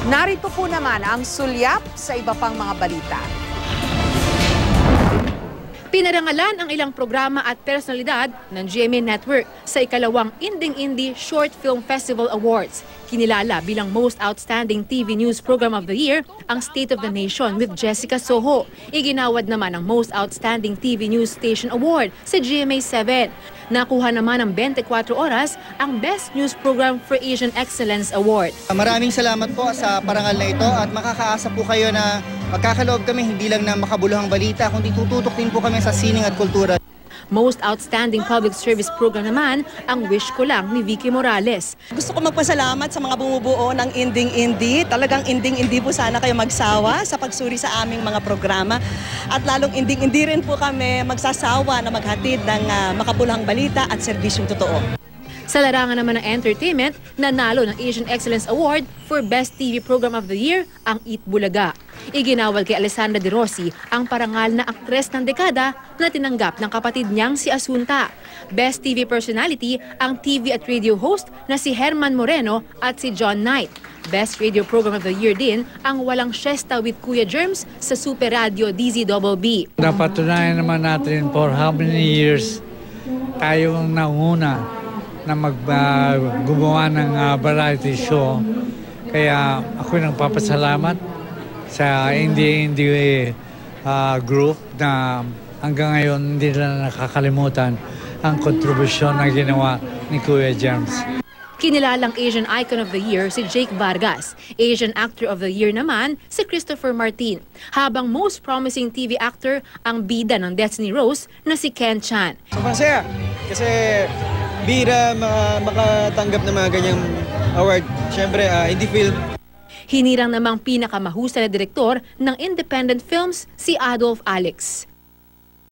Narito po naman ang sulyap sa iba pang mga balita. Pinarangalan ang ilang programa at personalidad ng GMA Network sa ikalawang Inding Indie Short Film Festival Awards. Kinilala bilang Most Outstanding TV News Program of the Year ang State of the Nation with Jessica Soho. Iginawad naman ang Most Outstanding TV News Station Award sa GMA7. Nakuha naman ng 24 Oras ang Best News Program for Asian Excellence Award. Maraming salamat po sa parangal na ito at makakaasa po kayo na magkakaloob kami hindi lang na makabuluhang balita kundi tututok din po kami sa sining at kultura. Most Outstanding Public Service Program naman ang Wish Ko Lang ni Vicky Morales. Gusto ko magpasalamat sa mga bumubuo ng Inding Indie. Talagang Inding Indie po sana kayo magsawa sa pagsuri sa aming mga programa. At lalong Inding Indie rin po kami magsasawa na maghatid ng makabuluhang balita at serbisyong totoo. Sa larangan naman ng entertainment, nanalo ng Asian Excellence Award for Best TV Program of the Year ang Eat Bulaga. Iginawad kay Alessandra De Rossi ang parangal na aktres ng dekada na tinanggap ng kapatid niyang si Asunta. Best TV Personality ang TV at radio host na si Herman Moreno at si John Knight. Best Radio Program of the Year din ang Walang Siesta with Kuya Germs sa Super Radio DZBB. Napatunayan naman natin for how many years tayo ang nauna na gumawa ng variety show. Kaya ako nagpapasalamat sa Indie group na hanggang ngayon hindi na nakakalimutan ang kontribusyon na ginawa ni Kuya James. Kinilalang Asian Icon of the Year si Jake Vargas. Asian Actor of the Year naman si Christopher Martin. Habang Most Promising TV Actor ang bida ng Destiny Rose na si Ken Chan. Sobrang saya kasi bira makatanggap ng mga ganyang award. Siyempre, indie film. Hinirang namang pinakamahusay na direktor ng independent films si Adolf Alex.